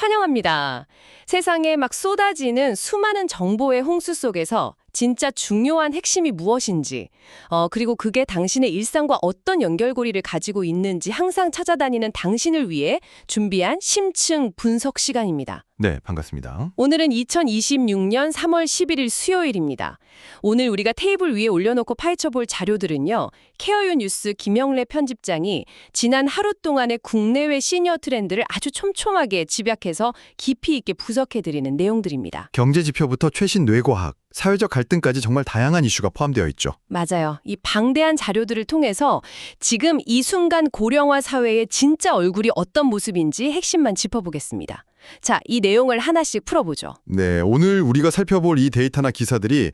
환영합니다. 세상에 막 쏟아지는 수많은 정보의 홍수 속에서 진짜 중요한 핵심이 무엇인지, 그리고 그게 당신의 일상과 어떤 연결고리를 가지고 있는지 항상 찾아다니는 당신을 위해 준비한 심층 분석 시간입니다. 네, 반갑습니다. 오늘은 2026년 3월 11일 수요일입니다. 오늘 우리가 테이블 위에 올려놓고 파헤쳐볼 자료들은요. 케어유 뉴스 김영래 편집장이 지난 하루 동안의 국내외 시니어 트렌드를 아주 촘촘하게 집약해서 깊이 있게 분석해드리는 내용들입니다. 경제 지표부터 최신 뇌과학, 사회적 갈등까지 정말 다양한 이슈가 포함되어 있죠. 맞아요. 이 방대한 자료들을 통해서 지금 이 순간 고령화 사회의 진짜 얼굴이 어떤 모습인지 핵심만 짚어보겠습니다. 자, 이 내용을 하나씩 풀어보죠. 네, 오늘 우리가 살펴볼 이 데이터나 기사들이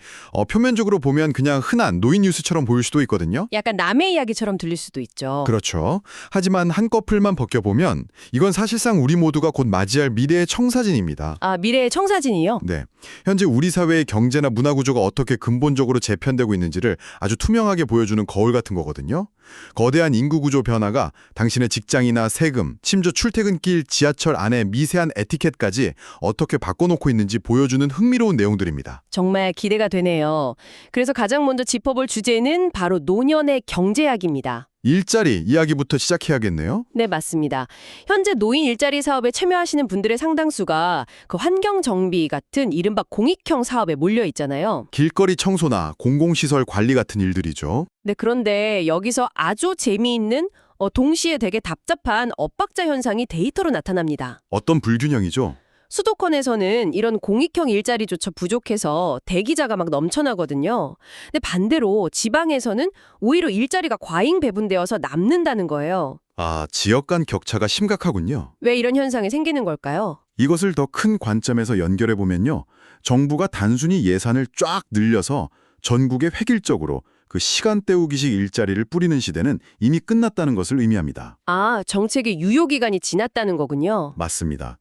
표면적으로 보면 그냥 흔한 노인 뉴스처럼 보일 수도 있거든요. 약간 남의 이야기처럼 들릴 수도 있죠. 그렇죠. 하지만 한꺼풀만 벗겨보면 이건 사실상 우리 모두가 곧 맞이할 미래의 청사진입니다. 아, 미래의 청사진이요? 네, 현재 우리 사회의 경제나 문화 구조가 어떻게 근본적으로 재편되고 있는지를 아주 투명하게 보여주는 거울 같은 거거든요. 거대한 인구 구조 변화가 당신의 직장이나 세금, 심지어 출퇴근길 지하철 안에 미세한 에티켓까지 어떻게 바꿔놓고 있는지 보여주는 흥미로운 내용들입니다. 정말 기대가 되네요. 그래서 가장 먼저 짚어볼 주제는 바로 노년의 경제학입니다. 일자리 이야기부터 시작해야겠네요. 네, 맞습니다. 현재 노인 일자리 사업에 참여하시는 분들의 상당수가 그 환경 정비 같은 이른바 공익형 사업에 몰려 있잖아요. 길거리 청소나 공공시설 관리 같은 일들이죠. 네, 그런데 여기서 아주 재미있는 동시에 되게 답답한 엇박자 현상이 데이터로 나타납니다. 어떤 불균형이죠? 수도권에서는 이런 공익형 일자리조차 부족해서 대기자가 막 넘쳐나거든요. 근데 반대로 지방에서는 오히려 일자리가 과잉 배분되어서 남는다는 거예요. 아, 지역 간 격차가 심각하군요. 왜 이런 현상이 생기는 걸까요? 이것을 더 큰 관점에서 연결해보면요. 정부가 단순히 예산을 쫙 늘려서 전국에 획일적으로 그 시간 때우기식 일자리를 뿌리는 시대는 이미 끝났다는 것을 의미합니다. 아, 정책의 유효기간이 지났다는 거군요. 맞습니다.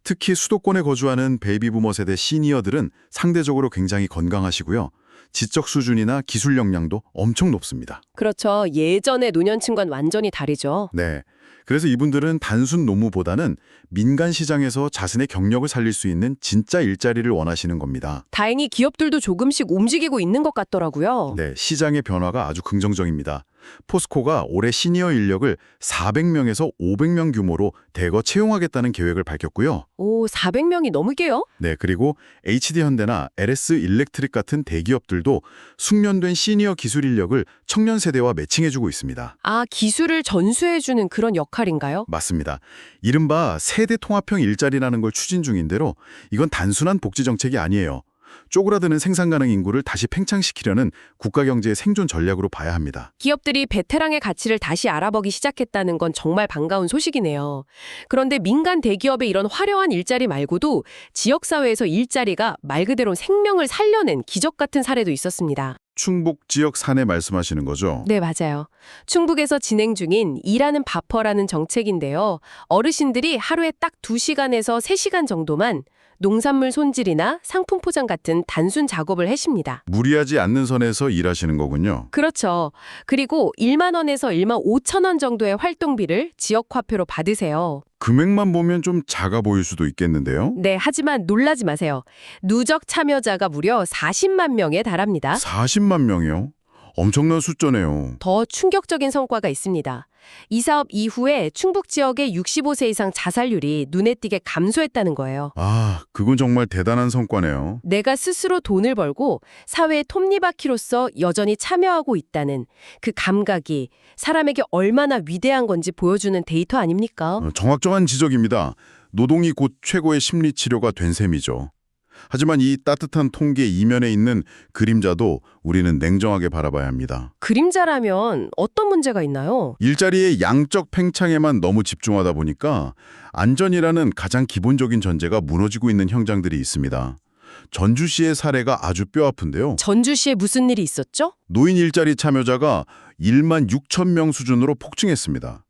특히 수도권에 거주하는 베이비부머 세대 시니어들은 상대적으로 굉장히 건강하시고요. 지적 수준이나 기술 역량도 엄청 높습니다. 그렇죠. 예전의 노년층과는 완전히 다르죠. 네. 그래서 이분들은 단순 노무보다는 민간 시장에서 자신의 경력을 살릴 수 있는 진짜 일자리를 원하시는 겁니다. 다행히 기업들도 조금씩 움직이고 있는 것 같더라고요. 네, 시장의 변화가 아주 긍정적입니다. 포스코가 올해 시니어 인력을 400명에서 500명 규모로 대거 채용하겠다는 계획을 밝혔고요. 오, 400명이 넘게요? 네, 그리고 HD현대나 LS 일렉트릭 같은 대기업들도 숙련된 시니어 기술 인력을 청년 세대와 매칭해주고 있습니다. 아, 기술을 전수해주는 그런 역할인가요? 맞습니다. 이른바 세대 통합형 일자리라는 걸 추진 중인데로 이건 단순한 복지 정책이 아니에요. 쪼그라드는 생산 가능 인구를 다시 팽창시키려는 국가 경제의 생존 전략으로 봐야 합니다. 기업들이 베테랑의 가치를 다시 알아보기 시작했다는 건 정말 반가운 소식이네요. 그런데 민간 대기업의 이런 화려한 일자리 말고도 지역사회에서 일자리가 말 그대로 생명을 살려낸 기적 같은 사례도 있었습니다. 충북 지역 사내 말씀하시는 거죠? 네, 맞아요. 충북에서 진행 중인 일하는 바퍼라는 정책인데요. 어르신들이 하루에 딱 2시간에서 3시간 정도만 농산물 손질이나 상품 포장 같은 단순 작업을 하십니다. 무리하지 않는 선에서 일하시는 거군요. 그렇죠. 그리고 1만 원에서 1만 5천 원 정도의 활동비를 지역 화폐로 받으세요. 금액만 보면 좀 작아 보일 수도 있겠는데요? 네, 하지만 놀라지 마세요. 누적 참여자가 무려 40만 명에 달합니다. 40만 명이요? 엄청난 숫자네요. 더 충격적인 성과가 있습니다. 이 사업 이후에 충북 지역의 65세 이상 자살률이 눈에 띄게 감소했다는 거예요. 아, 그건 정말 대단한 성과네요. 내가 스스로 돈을 벌고 사회의 톱니바퀴로서 여전히 참여하고 있다는 그 감각이 사람에게 얼마나 위대한 건지 보여주는 데이터 아닙니까? 정확한 지적입니다. 노동이 곧 최고의 심리치료가 된 셈이죠. 하지만 이 따뜻한 통계 이면에 있는 그림자도 우리는 냉정하게 바라봐야 합니다. 그림자라면 어떤 문제가 있나요? 일자리의 양적 팽창에만 너무 집중하다 보니까 안전이라는 가장 기본적인 전제가 무너지고 있는 현장들이 있습니다. 전주시의 사례가 아주 뼈아픈데요. 전주시에 무슨 일이 있었죠? 노인 일자리 참여자가 1만 6천 명 수준으로 폭증했습니다.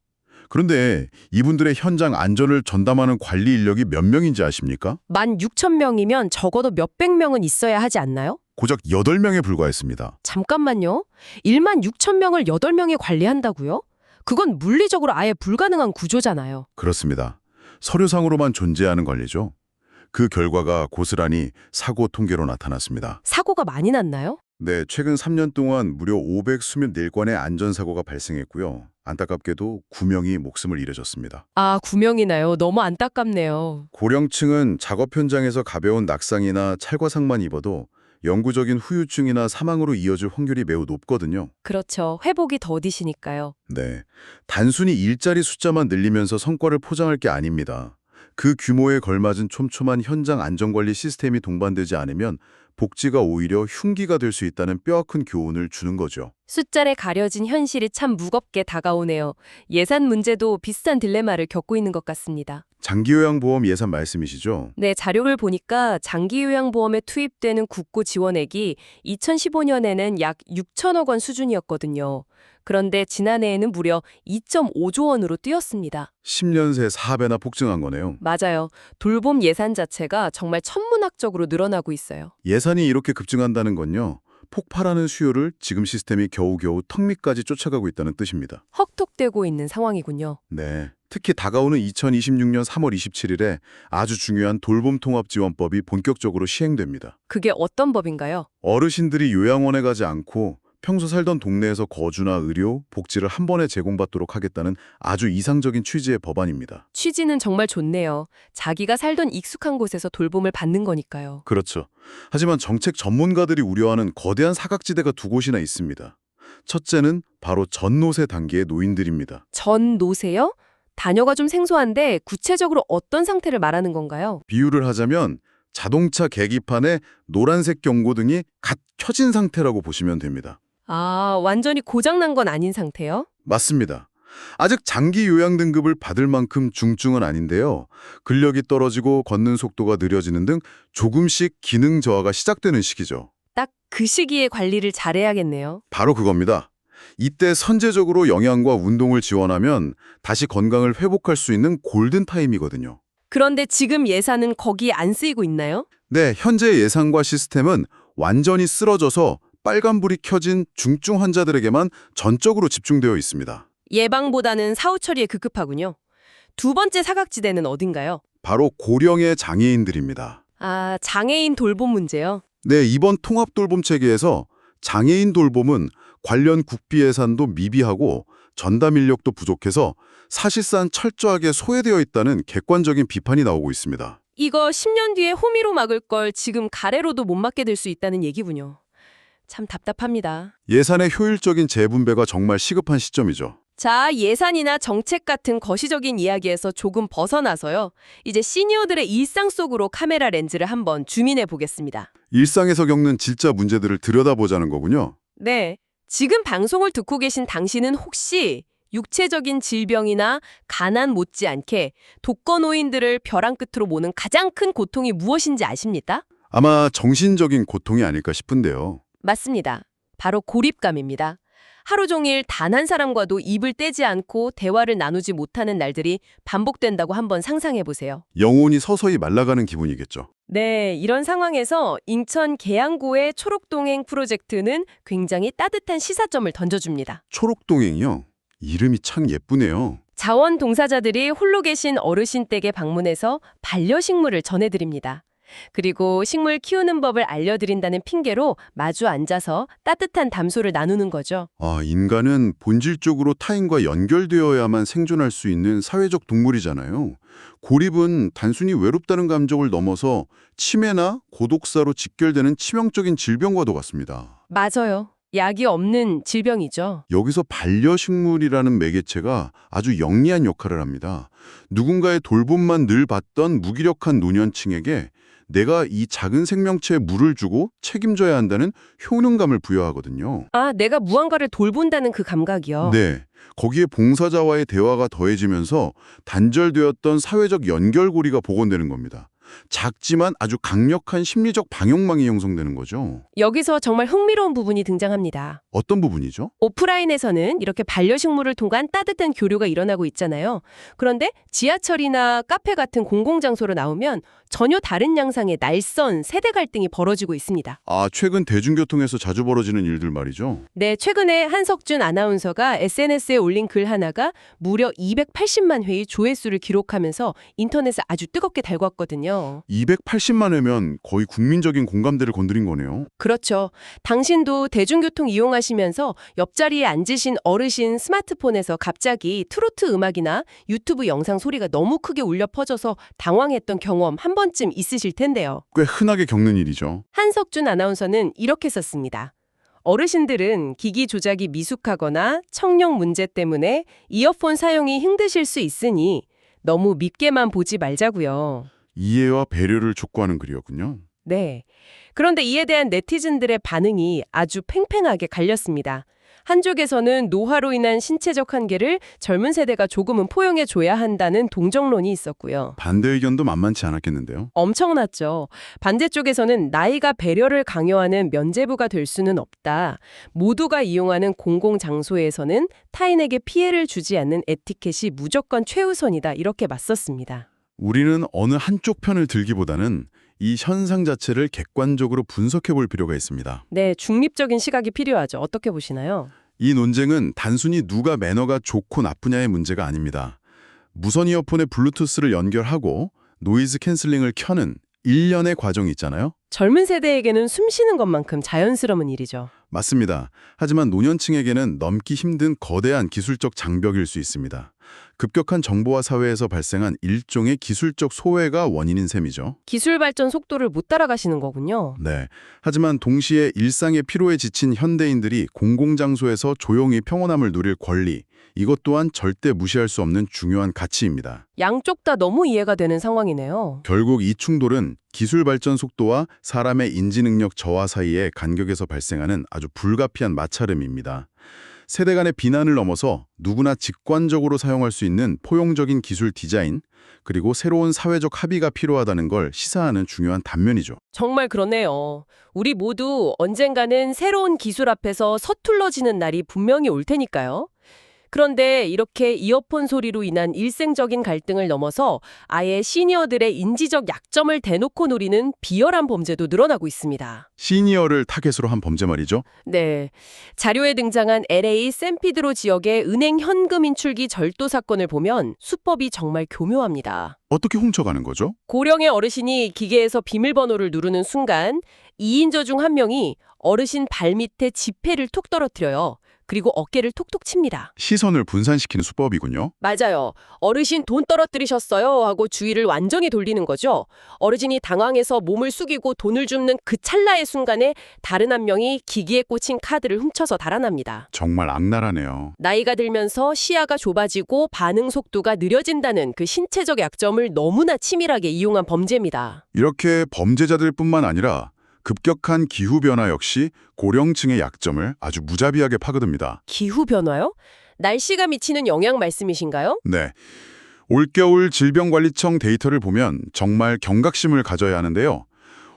그런데 이분들의 현장 안전을 전담하는 관리 인력이 몇 명인지 아십니까? 16,000명이면 적어도 몇백 명은 있어야 하지 않나요? 고작 8명에 불과했습니다. 잠깐만요. 16,000명을 8명이 관리한다고요? 그건 물리적으로 아예 불가능한 구조잖아요. 그렇습니다. 서류상으로만 존재하는 권리죠. 그 결과가 고스란히 사고 통계로 나타났습니다. 사고가 많이 났나요? 네, 최근 3년 동안 무려 524건의 안전사고가 발생했고요. 안타깝게도 9명이 목숨을 잃으셨습니다. 아, 9명이나요? 너무 안타깝네요. 고령층은 작업 현장에서 가벼운 낙상이나 찰과상만 입어도 영구적인 후유증이나 사망으로 이어질 확률이 매우 높거든요. 그렇죠. 회복이 더디시니까요. 네, 단순히 일자리 숫자만 늘리면서 성과를 포장할 게 아닙니다. 그 규모에 걸맞은 촘촘한 현장 안전관리 시스템이 동반되지 않으면 복지가 오히려 흉기가 될 수 있다는 뼈아픈 교훈을 주는 거죠. 숫자에 가려진 현실이 참 무겁게 다가오네요. 예산 문제도 비슷한 딜레마를 겪고 있는 것 같습니다. 장기요양보험 예산 말씀이시죠? 네, 자료를 보니까 장기요양보험에 투입되는 국고 지원액이 2015년에는 약 6천억 원 수준이었거든요. 그런데 지난해에는 무려 2.5조 원으로 뛰었습니다. 10년 새 4배나 폭증한 거네요. 맞아요. 돌봄 예산 자체가 정말 천문학적으로 늘어나고 있어요. 예산이 이렇게 급증한다는 건요. 폭발하는 수요를 지금 시스템이 겨우겨우 턱 밑까지 쫓아가고 있다는 뜻입니다. 헉턱대고 있는 상황이군요. 네. 특히 다가오는 2026년 3월 27일에 아주 중요한 돌봄통합지원법이 본격적으로 시행됩니다. 그게 어떤 법인가요? 어르신들이 요양원에 가지 않고 평소 살던 동네에서 거주나 의료, 복지를 한 번에 제공받도록 하겠다는 아주 이상적인 취지의 법안입니다. 취지는 정말 좋네요. 자기가 살던 익숙한 곳에서 돌봄을 받는 거니까요. 그렇죠. 하지만 정책 전문가들이 우려하는 거대한 사각지대가 두 곳이나 있습니다. 첫째는 바로 전노세 단계의 노인들입니다. 전 노세요? 단어가 좀 생소한데 구체적으로 어떤 상태를 말하는 건가요? 비유를 하자면 자동차 계기판에 노란색 경고등이 갓 켜진 상태라고 보시면 됩니다. 아, 완전히 고장난 건 아닌 상태요? 맞습니다. 아직 장기 요양 등급을 받을 만큼 중증은 아닌데요. 근력이 떨어지고 걷는 속도가 느려지는 등 조금씩 기능 저하가 시작되는 시기죠. 딱 그 시기에 관리를 잘해야겠네요. 바로 그겁니다. 이때 선제적으로 영양과 운동을 지원하면 다시 건강을 회복할 수 있는 골든타임이거든요. 그런데 지금 예산은 거기에 안 쓰이고 있나요? 네, 현재 예산과 시스템은 완전히 쓰러져서 빨간불이 켜진 중증 환자들에게만 전적으로 집중되어 있습니다. 예방보다는 사후 처리에 급급하군요. 두 번째 사각지대는 어딘가요? 바로 고령의 장애인들입니다. 아, 장애인 돌봄 문제요. 네, 이번 통합돌봄 체계에서 장애인 돌봄은 관련 국비 예산도 미비하고 전담 인력도 부족해서 사실상 철저하게 소외되어 있다는 객관적인 비판이 나오고 있습니다. 이거 10년 뒤에 호미로 막을 걸 지금 가래로도 못 막게 될 수 있다는 얘기군요. 참 답답합니다. 예산의 효율적인 재분배가 정말 시급한 시점이죠. 자, 예산이나 정책 같은 거시적인 이야기에서 조금 벗어나서요. 이제 시니어들의 일상 속으로 카메라 렌즈를 한번 줌인해 보겠습니다. 일상에서 겪는 진짜 문제들을 들여다보자는 거군요. 네. 지금 방송을 듣고 계신 당신은 혹시 육체적인 질병이나 가난 못지않게 독거노인들을 벼랑 끝으로 모는 가장 큰 고통이 무엇인지 아십니까? 아마 정신적인 고통이 아닐까 싶은데요. 맞습니다. 바로 고립감입니다. 하루 종일 단 한 사람과도 입을 떼지 않고 대화를 나누지 못하는 날들이 반복된다고 한번 상상해 보세요. 영혼이 서서히 말라가는 기분이겠죠. 네, 이런 상황에서 인천 계양구의 초록동행 프로젝트는 굉장히 따뜻한 시사점을 던져줍니다. 초록동행이요? 이름이 참 예쁘네요. 자원봉사자들이 홀로 계신 어르신 댁에 방문해서 반려식물을 전해드립니다. 그리고 식물 키우는 법을 알려드린다는 핑계로 마주 앉아서 따뜻한 담소를 나누는 거죠. 아, 인간은 본질적으로 타인과 연결되어야만 생존할 수 있는 사회적 동물이잖아요. 고립은 단순히 외롭다는 감정을 넘어서 치매나 고독사로 직결되는 치명적인 질병과도 같습니다. 맞아요. 약이 없는 질병이죠. 여기서 반려식물이라는 매개체가 아주 영리한 역할을 합니다. 누군가의 돌봄만 늘 받던 무기력한 노년층에게 내가 이 작은 생명체에 물을 주고 책임져야 한다는 효능감을 부여하거든요. 아, 내가 무언가를 돌본다는 그 감각이요. 네, 거기에 봉사자와의 대화가 더해지면서 단절되었던 사회적 연결고리가 복원되는 겁니다. 작지만 아주 강력한 심리적 방역망이 형성되는 거죠. 여기서 정말 흥미로운 부분이 등장합니다. 어떤 부분이죠? 오프라인에서는 이렇게 반려식물을 통한 따뜻한 교류가 일어나고 있잖아요. 그런데 지하철이나 카페 같은 공공장소로 나오면 전혀 다른 양상의 날선 세대 갈등이 벌어지고 있습니다. 아, 최근 대중교통에서 자주 벌어지는 일들 말이죠. 네, 최근에 한석준 아나운서가 SNS에 올린 글 하나가 무려 280만 회의 조회수를 기록하면서 인터넷에 아주 뜨겁게 달궜거든요. 280만 회면 거의 국민적인 공감대를 건드린 거네요. 그렇죠. 당신도 대중교통 이용하시면서 옆자리에 앉으신 어르신 스마트폰에서 갑자기 트로트 음악이나 유튜브 영상 소리가 너무 크게 울려 퍼져서 당황했던 경험 한 번쯤 있으실 텐데요. 꽤 흔하게 겪는 일이죠. 한석준 아나운서는 이렇게 썼습니다. 어르신들은 기기 조작이 미숙하거나 청력 문제 때문에 이어폰 사용이 힘드실 수 있으니 너무 밉게만 보지 말자고요. 이해와 배려를 촉구하는 글이었군요. 네. 그런데 이에 대한 네티즌들의 반응이 아주 팽팽하게 갈렸습니다. 한쪽에서는 노화로 인한 신체적 한계를 젊은 세대가 조금은 포용해줘야 한다는 동정론이 있었고요. 반대 의견도 만만치 않았겠는데요. 엄청났죠. 반대쪽에서는 나이가 배려를 강요하는 면죄부가 될 수는 없다. 모두가 이용하는 공공장소에서는 타인에게 피해를 주지 않는 에티켓이 무조건 최우선이다. 이렇게 맞섰습니다. 우리는 어느 한쪽 편을 들기보다는 이 현상 자체를 객관적으로 분석해 볼 필요가 있습니다. 네, 중립적인 시각이 필요하죠. 어떻게 보시나요? 이 논쟁은 단순히 누가 매너가 좋고 나쁘냐의 문제가 아닙니다. 무선 이어폰에 블루투스를 연결하고 노이즈 캔슬링을 켜는 일련의 과정이 있잖아요. 젊은 세대에게는 숨쉬는 것만큼 자연스러운 일이죠. 맞습니다. 하지만 노년층에게는 넘기 힘든 거대한 기술적 장벽일 수 있습니다. 급격한 정보화 사회에서 발생한 일종의 기술적 소외가 원인인 셈이죠. 기술 발전 속도를 못 따라가시는 거군요. 네. 하지만 동시에 일상의 피로에 지친 현대인들이 공공장소에서 조용히 평온함을 누릴 권리, 이것 또한 절대 무시할 수 없는 중요한 가치입니다. 양쪽 다 너무 이해가 되는 상황이네요. 결국 이 충돌은 기술 발전 속도와 사람의 인지 능력 저하 사이의 간격에서 발생하는 아주 불가피한 마찰음입니다. 세대 간의 비난을 넘어서 누구나 직관적으로 사용할 수 있는 포용적인 기술 디자인, 그리고 새로운 사회적 합의가 필요하다는 걸 시사하는 중요한 단면이죠. 정말 그러네요. 우리 모두 언젠가는 새로운 기술 앞에서 서툴러지는 날이 분명히 올 테니까요. 그런데 이렇게 이어폰 소리로 인한 일생적인 갈등을 넘어서 아예 시니어들의 인지적 약점을 대놓고 노리는 비열한 범죄도 늘어나고 있습니다. 시니어를 타겟으로 한 범죄 말이죠. 네. 자료에 등장한 LA 샌피드로 지역의 은행 현금 인출기 절도 사건을 보면 수법이 정말 교묘합니다. 어떻게 훔쳐가는 거죠? 고령의 어르신이 기계에서 비밀번호를 누르는 순간 2인조 중 한 명이 어르신 발밑에 지폐를 툭 떨어뜨려요. 그리고 어깨를 톡톡 칩니다. 시선을 분산시키는 수법이군요. 맞아요. 어르신 돈 떨어뜨리셨어요 하고 주의를 완전히 돌리는 거죠. 어르신이 당황해서 몸을 숙이고 돈을 줍는 그 찰나의 순간에 다른 한 명이 기기에 꽂힌 카드를 훔쳐서 달아납니다. 정말 악랄하네요. 나이가 들면서 시야가 좁아지고 반응 속도가 느려진다는 그 신체적 약점을 너무나 치밀하게 이용한 범죄입니다. 이렇게 범죄자들 뿐만 아니라 급격한 기후변화 역시 고령층의 약점을 아주 무자비하게 파고듭니다. 기후변화요? 날씨가 미치는 영향 말씀이신가요? 네. 올겨울 질병관리청 데이터를 보면 정말 경각심을 가져야 하는데요.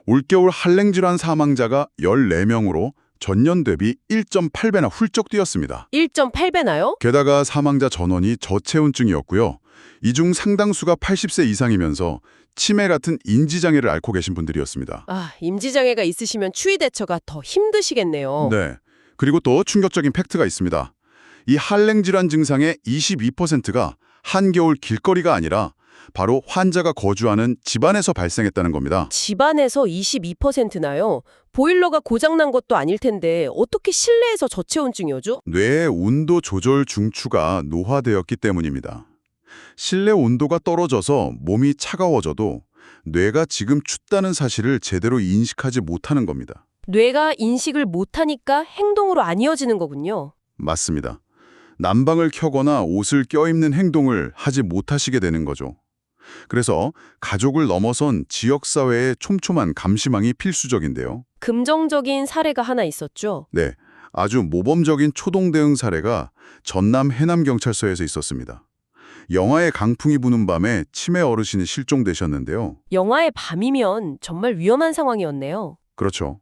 올겨울 한랭질환 사망자가 14명으로 전년 대비 1.8배나 훌쩍 뛰었습니다. 1.8배나요? 게다가 사망자 전원이 저체온증이었고요. 이 중 상당수가 80세 이상이면서 치매 같은 인지장애를 앓고 계신 분들이었습니다. 임지장애가 있으시면 추위 대처가 더 힘드시겠네요. 네. 그리고 또 충격적인 팩트가 있습니다. 이 한랭질환 증상의 22%가 한겨울 길거리가 아니라 바로 환자가 거주하는 집안에서 발생했다는 겁니다. 집안에서 22%나요? 보일러가 고장난 것도 아닐 텐데 어떻게 실내에서 저체온증이 오죠? 뇌의 온도 조절 중추가 노화되었기 때문입니다. 실내 온도가 떨어져서 몸이 차가워져도 뇌가 지금 춥다는 사실을 제대로 인식하지 못하는 겁니다. 뇌가 인식을 못하니까 행동으로 안 이어지는 거군요. 맞습니다. 난방을 켜거나 옷을 껴입는 행동을 하지 못하시게 되는 거죠. 그래서 가족을 넘어선 지역사회의 촘촘한 감시망이 필수적인데요. 긍정적인 사례가 하나 있었죠. 네, 아주 모범적인 초동 대응 사례가 전남 해남경찰서에서 있었습니다. 영화의 강풍이 부는 밤에 치매 어르신이 실종되셨는데요. 영화의 밤이면 정말 위험한 상황이었네요. 그렇죠.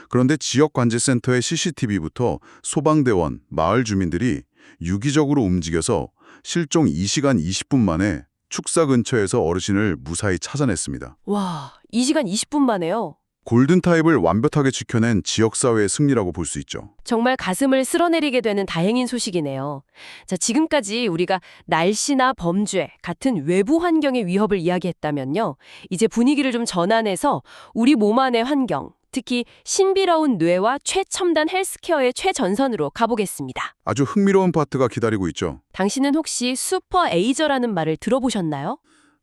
그런데 지역관제센터의 CCTV부터 소방대원, 마을 주민들이 유기적으로 움직여서 실종 2시간 20분 만에 축사 근처에서 어르신을 무사히 찾아냈습니다. 와, 2시간 20분 만에요. 골든타입을 완벽하게 지켜낸 지역사회의 승리라고 볼 수 있죠. 정말 가슴을 쓸어내리게 되는 다행인 소식이네요. 자, 지금까지 우리가 날씨나 범죄 같은 외부 환경의 위협을 이야기했다면요. 이제 분위기를 좀 전환해서 우리 몸 안의 환경, 특히 신비로운 뇌와 최첨단 헬스케어의 최전선으로 가보겠습니다. 아주 흥미로운 파트가 기다리고 있죠. 당신은 혹시 슈퍼 에이저라는 말을 들어보셨나요?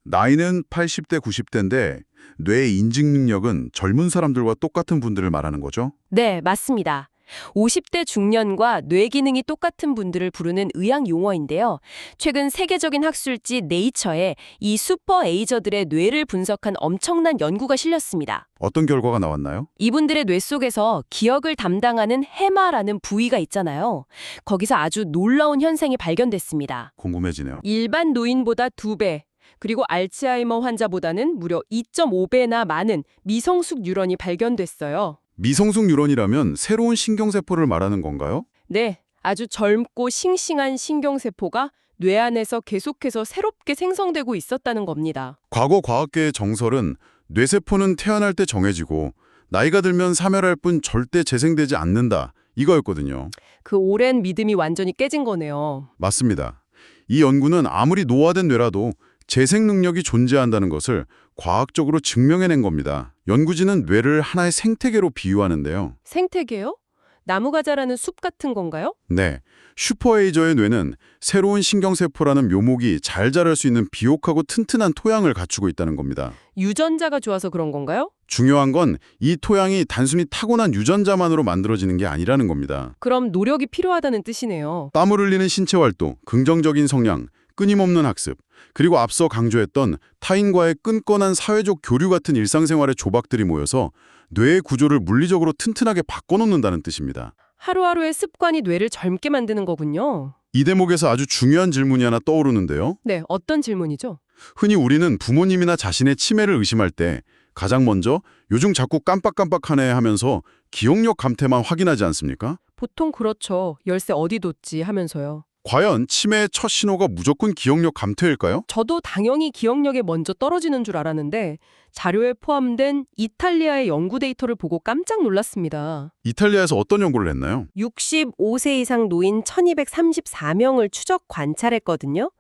나이는 80대, 90대인데 뇌의 인식 능력은 젊은 사람들과 똑같은 분들을 말하는 거죠. 네, 맞습니다. 50대 중년과 뇌 기능이 똑같은 분들을 부르는 의학 용어인데요. 최근 세계적인 학술지 네이처에 이 슈퍼 에이저들의 뇌를 분석한 엄청난 연구가 실렸습니다. 어떤 결과가 나왔나요? 이분들의 뇌 속에서 기억을 담당하는 해마라는 부위가 있잖아요. 거기서 아주 놀라운 현상이 발견됐습니다. 궁금해지네요. 일반 노인보다 2배, 그리고 알츠하이머 환자보다는 무려 2.5배나 많은 미성숙 뉴런이 발견됐어요. 미성숙 뉴런이라면 새로운 신경세포를 말하는 건가요? 네, 아주 젊고 싱싱한 신경세포가 뇌 안에서 계속해서 새롭게 생성되고 있었다는 겁니다. 과거 과학계의 정설은 뇌세포는 태어날 때 정해지고 나이가 들면 사멸할 뿐 절대 재생되지 않는다, 이거였거든요. 그 오랜 믿음이 완전히 깨진 거네요. 맞습니다. 이 연구는 아무리 노화된 뇌라도 재생 능력이 존재한다는 것을 과학적으로 증명해낸 겁니다. 연구진은 뇌를 하나의 생태계로 비유하는데요. 생태계요? 나무가 자라는 숲 같은 건가요? 네, 슈퍼에이저의 뇌는 새로운 신경세포라는 묘목이 잘 자랄 수 있는 비옥하고 튼튼한 토양을 갖추고 있다는 겁니다. 유전자가 좋아서 그런 건가요? 중요한 건 이 토양이 단순히 타고난 유전자만으로 만들어지는 게 아니라는 겁니다. 그럼 노력이 필요하다는 뜻이네요. 땀을 흘리는 신체 활동, 긍정적인 성향, 끊임없는 학습, 그리고 앞서 강조했던 타인과의 끈끈한 사회적 교류 같은 일상생활의 조박들이 모여서 뇌의 구조를 물리적으로 튼튼하게 바꿔놓는다는 뜻입니다. 하루하루의 습관이 뇌를 젊게 만드는 거군요. 이 대목에서 아주 중요한 질문이 하나 떠오르는데요. 네, 어떤 질문이죠? 흔히 우리는 부모님이나 자신의 치매를 의심할 때 가장 먼저 요즘 자꾸 깜빡깜빡하네 하면서 기억력 감퇴만 확인하지 않습니까? 보통 그렇죠. 열쇠 어디 뒀지 하면서요. 과연 치매의 첫 신호가 무조건 기억력 감퇴일까요? 저도 당연히 기억력에 먼저 떨어지는 줄 알았는데 자료에 포함된 이탈리아의 연구 데이터를 보고 깜짝 놀랐습니다. 이탈리아에서 어떤 연구를 했나요? 65세 이상 노인 1234명을 추적 관찰했거든요.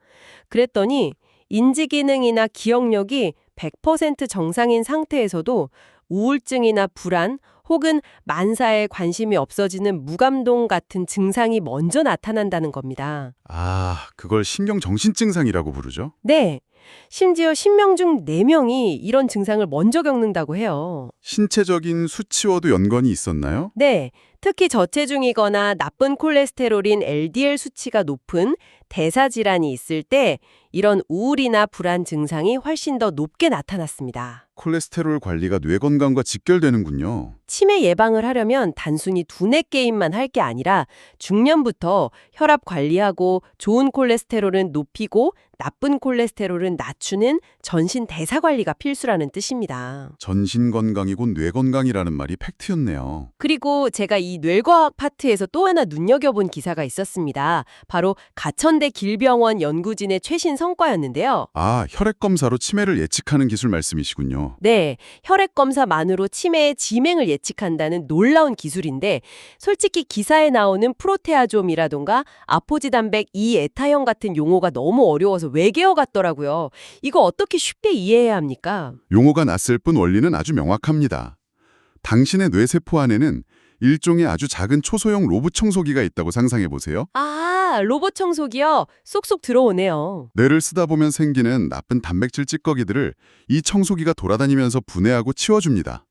그랬더니 인지기능이나 기억력이 100% 정상인 상태에서도 우울증이나 불안 혹은 만사에 관심이 없어지는 무감동 같은 증상이 먼저 나타난다는 겁니다. 아, 그걸 신경정신증상이라고 부르죠? 네, 심지어 10명 중 4명이 이런 증상을 먼저 겪는다고 해요. 신체적인 수치와도 연관이 있었나요? 네, 특히 저체중이거나 나쁜 콜레스테롤인 LDL 수치가 높은 대사질환이 있을 때 이런 우울이나 불안 증상이 훨씬 더 높게 나타났습니다. 콜레스테롤 관리가 뇌 건강과 직결되는군요. 치매 예방을 하려면 단순히 두뇌 게임만 할 게 아니라 중년부터 혈압 관리하고 좋은 콜레스테롤은 높이고 나쁜 콜레스테롤은 낮추는 전신 대사 관리가 필수라는 뜻입니다. 전신 건강이 곧 뇌 건강이라는 말이 팩트였네요. 그리고 제가 이 뇌과학 파트에서 또 하나 눈여겨본 기사가 있었습니다. 바로 가천대 길병원 연구진의 최신 성과였는데요. 아, 혈액 검사로 치매를 예측하는 기술 말씀이시군요. 네, 혈액 검사만으로 치매의 지맹을 예측한다는 놀라운 기술인데 솔직히 기사에 나오는 프로테아좀이라던가 아포지단백 2에타형 같은 용어가 너무 어려워서 외계어 같더라고요. 이거 어떻게 쉽게 이해해야 합니까? 용어가 낯설 뿐 원리는 아주 명확합니다. 당신의 뇌세포 안에는 일종의 아주 작은 초소형 로봇 청소기가 있다고 상상해 보세요. 아, 로봇 청소기요. 쏙쏙 들어오네요. 뇌를 쓰다 보면 생기는 나쁜 단백질 찌꺼기들을 이 청소기가 돌아다니면서 분해하고 치워줍니다.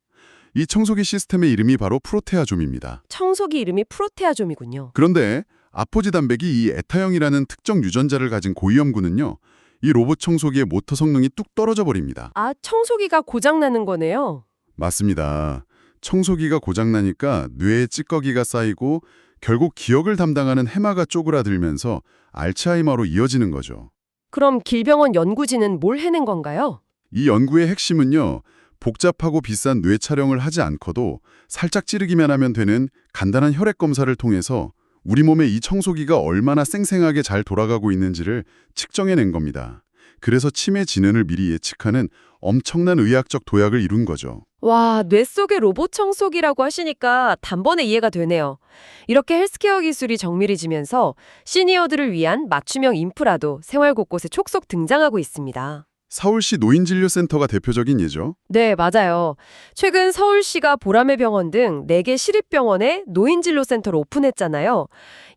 이 청소기 시스템의 이름이 바로 프로테아좀입니다. 청소기 이름이 프로테아좀이군요. 그런데 아포지 단백이 이 에타형이라는 특정 유전자를 가진 고위험군은요, 이 로봇 청소기의 모터 성능이 뚝 떨어져 버립니다. 아, 청소기가 고장나는 거네요. 맞습니다. 청소기가 고장나니까 뇌에 찌꺼기가 쌓이고 결국 기억을 담당하는 해마가 쪼그라들면서 알츠하이머로 이어지는 거죠. 그럼 길병원 연구진은 뭘 해낸 건가요? 이 연구의 핵심은요. 복잡하고 비싼 뇌 촬영을 하지 않고도 살짝 찌르기만 하면 되는 간단한 혈액 검사를 통해서 우리 몸의 이 청소기가 얼마나 쌩쌩하게 잘 돌아가고 있는지를 측정해낸 겁니다. 그래서 치매 진행을 미리 예측하는 엄청난 의학적 도약을 이룬 거죠. 와, 뇌 속의 로봇 청소기라고 하시니까 단번에 이해가 되네요. 이렇게 헬스케어 기술이 정밀해지면서 시니어들을 위한 맞춤형 인프라도 생활 곳곳에 촉속 등장하고 있습니다. 서울시 노인진료센터가 대표적인 예죠. 네, 맞아요. 최근 서울시가 보라매 병원 등 4개 시립병원에 노인진료센터를 오픈했잖아요.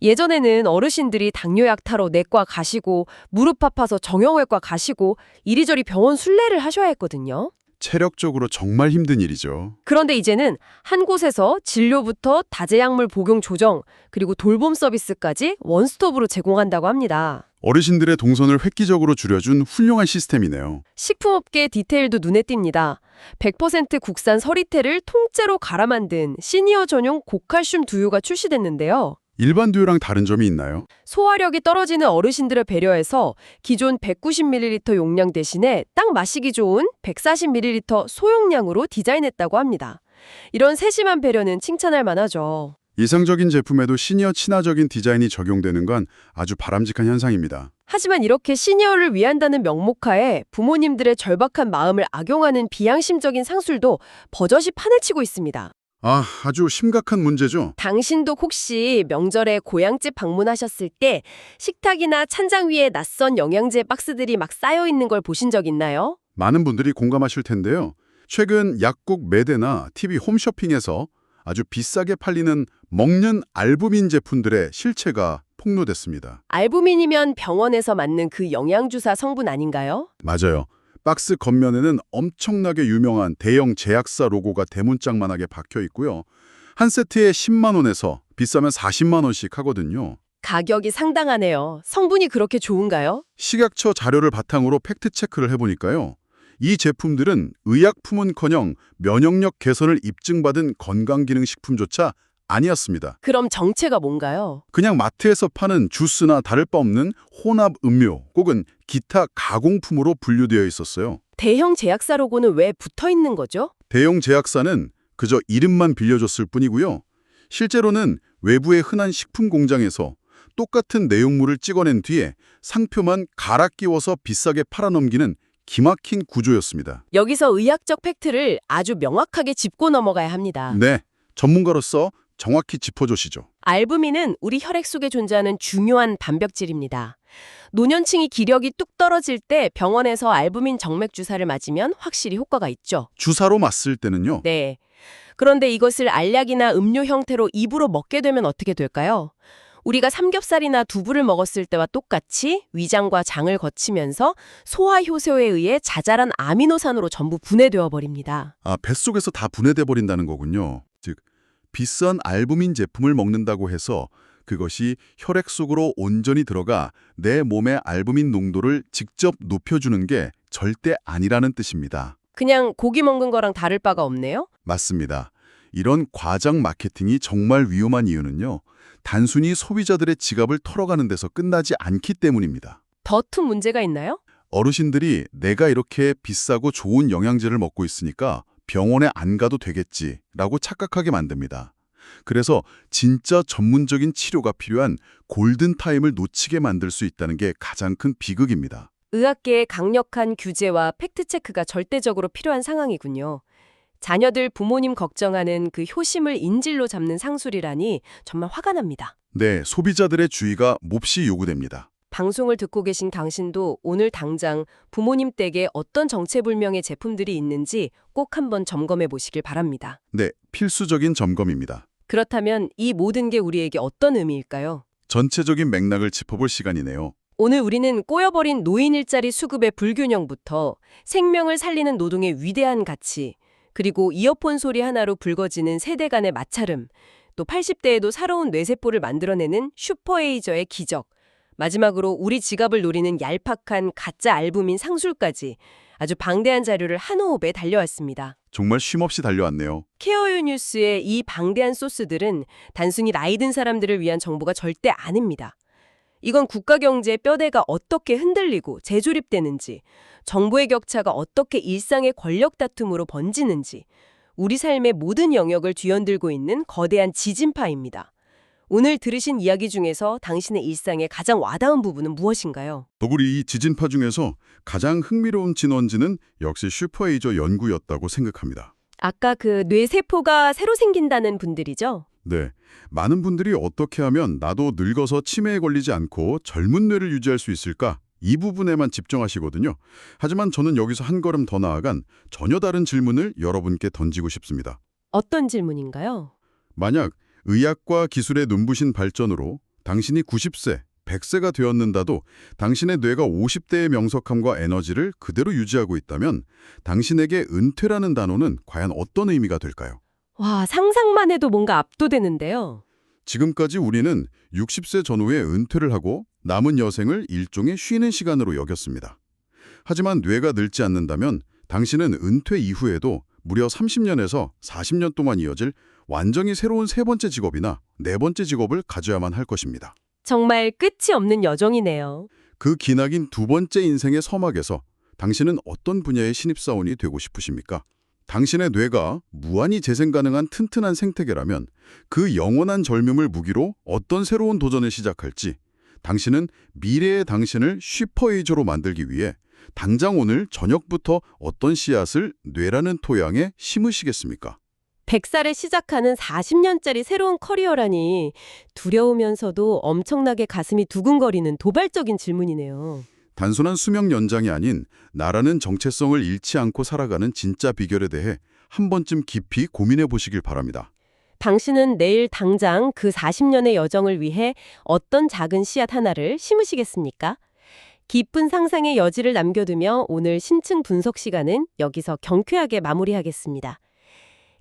예전에는 어르신들이 당뇨약 타러 내과 가시고 무릎 아파서 정형외과 가시고 이리저리 병원 순례를 하셔야 했거든요. 체력적으로 정말 힘든 일이죠. 그런데 이제는 한 곳에서 진료부터 다제약물 복용 조정, 그리고 돌봄 서비스까지 원스톱으로 제공한다고 합니다. 어르신들의 동선을 획기적으로 줄여준 훌륭한 시스템이네요. 식품업계 디테일도 눈에 띕니다. 100% 국산 서리태를 통째로 갈아 만든 시니어 전용 고칼슘 두유가 출시됐는데요. 일반 두유랑 다른 점이 있나요? 소화력이 떨어지는 어르신들을 배려해서 기존 190ml 용량 대신에 딱 마시기 좋은 140ml 소용량으로 디자인했다고 합니다. 이런 세심한 배려는 칭찬할 만하죠. 이상적인 제품에도 시니어 친화적인 디자인이 적용되는 건 아주 바람직한 현상입니다. 하지만 이렇게 시니어를 위한다는 명목하에 부모님들의 절박한 마음을 악용하는 비양심적인 상술도 버젓이 판을 치고 있습니다. 아주 심각한 문제죠. 당신도 혹시 명절에 고향집 방문하셨을 때 식탁이나 찬장 위에 낯선 영양제 박스들이 막 쌓여 있는 걸 보신 적 있나요? 많은 분들이 공감하실 텐데요. 최근 약국 매대나 TV 홈쇼핑에서 아주 비싸게 팔리는 먹는 알부민 제품들의 실체가 폭로됐습니다. 알부민이면 병원에서 맞는 그 영양주사 성분 아닌가요? 맞아요. 박스 겉면에는 엄청나게 유명한 대형 제약사 로고가 대문짝만하게 박혀 있고요. 한 세트에 10만 원에서 비싸면 40만 원씩 하거든요. 가격이 상당하네요. 성분이 그렇게 좋은가요? 식약처 자료를 바탕으로 팩트체크를 해보니까요. 이 제품들은 의약품은커녕 면역력 개선을 입증받은 건강기능식품조차 아니었습니다. 그럼 정체가 뭔가요? 그냥 마트에서 파는 주스나 다를 바 없는 혼합 음료 혹은 기타 가공품으로 분류되어 있었어요. 대형 제약사 로고는 왜 붙어 있는 거죠? 대형 제약사는 그저 이름만 빌려줬을 뿐이고요. 실제로는 외부의 흔한 식품 공장에서 똑같은 내용물을 찍어낸 뒤에 상표만 갈아 끼워서 비싸게 팔아넘기는 기막힌 구조였습니다. 여기서 의학적 팩트를 아주 명확하게 짚고 넘어가야 합니다. 네, 전문가로서 정확히 짚어주시죠. 알부민은 우리 혈액 속에 존재하는 중요한 단백질입니다. 노년층이 기력이 뚝 떨어질 때 병원에서 알부민 정맥 주사를 맞으면 확실히 효과가 있죠. 주사로 맞을 때는요. 네. 그런데 이것을 알약이나 음료 형태로 입으로 먹게 되면 어떻게 될까요? 우리가 삼겹살이나 두부를 먹었을 때와 똑같이 위장과 장을 거치면서 소화 효소에 의해 자잘한 아미노산으로 전부 분해되어 버립니다. 뱃속에서 다 분해돼 버린다는 거군요. 즉, 비싼 알부민 제품을 먹는다고 해서 그것이 혈액 속으로 온전히 들어가 내 몸의 알부민 농도를 직접 높여주는 게 절대 아니라는 뜻입니다. 그냥 고기 먹는 거랑 다를 바가 없네요? 맞습니다. 이런 과장 마케팅이 정말 위험한 이유는요. 단순히 소비자들의 지갑을 털어가는 데서 끝나지 않기 때문입니다. 더 큰 문제가 있나요? 어르신들이 내가 이렇게 비싸고 좋은 영양제를 먹고 있으니까 병원에 안 가도 되겠지라고 착각하게 만듭니다. 그래서 진짜 전문적인 치료가 필요한 골든타임을 놓치게 만들 수 있다는 게 가장 큰 비극입니다. 의학계의 강력한 규제와 팩트체크가 절대적으로 필요한 상황이군요. 자녀들 부모님 걱정하는 그 효심을 인질로 잡는 상술이라니 정말 화가 납니다. 네, 소비자들의 주의가 몹시 요구됩니다. 방송을 듣고 계신 당신도 오늘 당장 부모님 댁에 어떤 정체불명의 제품들이 있는지 꼭 한번 점검해 보시길 바랍니다. 네, 필수적인 점검입니다. 그렇다면 이 모든 게 우리에게 어떤 의미일까요? 전체적인 맥락을 짚어볼 시간이네요. 오늘 우리는 꼬여버린 노인 일자리 수급의 불균형부터 생명을 살리는 노동의 위대한 가치, 그리고 이어폰 소리 하나로 붉어지는 세대 간의 마찰음, 또 80대에도 살아온 뇌세포를 만들어내는 슈퍼에이저의 기적, 마지막으로 우리 지갑을 노리는 얄팍한 가짜 알부민 상술까지 아주 방대한 자료를 한 호흡에 달려왔습니다. 정말 쉼없이 달려왔네요. 케어유 뉴스의 이 방대한 소스들은 단순히 나이 든 사람들을 위한 정보가 절대 아닙니다. 이건 국가 경제의 뼈대가 어떻게 흔들리고 재조립되는지, 정보의 격차가 어떻게 일상의 권력 다툼으로 번지는지, 우리 삶의 모든 영역을 뒤흔들고 있는 거대한 지진파입니다. 오늘 들으신 이야기 중에서 당신의 일상에 가장 와닿은 부분은 무엇인가요? 더구리 이 지진파 중에서 가장 흥미로운 진원지는 역시 슈퍼에이저 연구였다고 생각합니다. 아까 그 뇌세포가 새로 생긴다는 분들이죠? 네, 많은 분들이 어떻게 하면 나도 늙어서 치매에 걸리지 않고 젊은 뇌를 유지할 수 있을까? 이 부분에만 집중하시거든요. 하지만 저는 여기서 한 걸음 더 나아간 전혀 다른 질문을 여러분께 던지고 싶습니다. 어떤 질문인가요? 만약 의학과 기술의 눈부신 발전으로 당신이 90세, 100세가 되었는다도 당신의 뇌가 50대의 명석함과 에너지를 그대로 유지하고 있다면 당신에게 은퇴라는 단어는 과연 어떤 의미가 될까요? 와, 상상만 해도 뭔가 압도되는데요. 지금까지 우리는 60세 전후에 은퇴를 하고 남은 여생을 일종의 쉬는 시간으로 여겼습니다. 하지만 뇌가 늙지 않는다면 당신은 은퇴 이후에도 무려 30년에서 40년 동안 이어질 완전히 새로운 세 번째 직업이나 네 번째 직업을 가져야만 할 것입니다. 정말 끝이 없는 여정이네요. 그 기나긴 두 번째 인생의 서막에서 당신은 어떤 분야의 신입사원이 되고 싶으십니까? 당신의 뇌가 무한히 재생 가능한 튼튼한 생태계라면 그 영원한 젊음을 무기로 어떤 새로운 도전을 시작할지 당신은 미래의 당신을 슈퍼에이저로 만들기 위해 당장 오늘 저녁부터 어떤 씨앗을 뇌라는 토양에 심으시겠습니까? 100살에 시작하는 40년짜리 새로운 커리어라니 두려우면서도 엄청나게 가슴이 두근거리는 도발적인 질문이네요. 단순한 수명 연장이 아닌 나라는 정체성을 잃지 않고 살아가는 진짜 비결에 대해 한 번쯤 깊이 고민해 보시길 바랍니다. 당신은 내일 당장 그 40년의 여정을 위해 어떤 작은 씨앗 하나를 심으시겠습니까? 깊은 상상의 여지를 남겨두며 오늘 심층 분석 시간은 여기서 경쾌하게 마무리하겠습니다.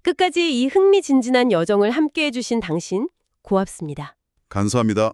끝까지 이 흥미진진한 여정을 함께해 주신 당신 고맙습니다. 감사합니다.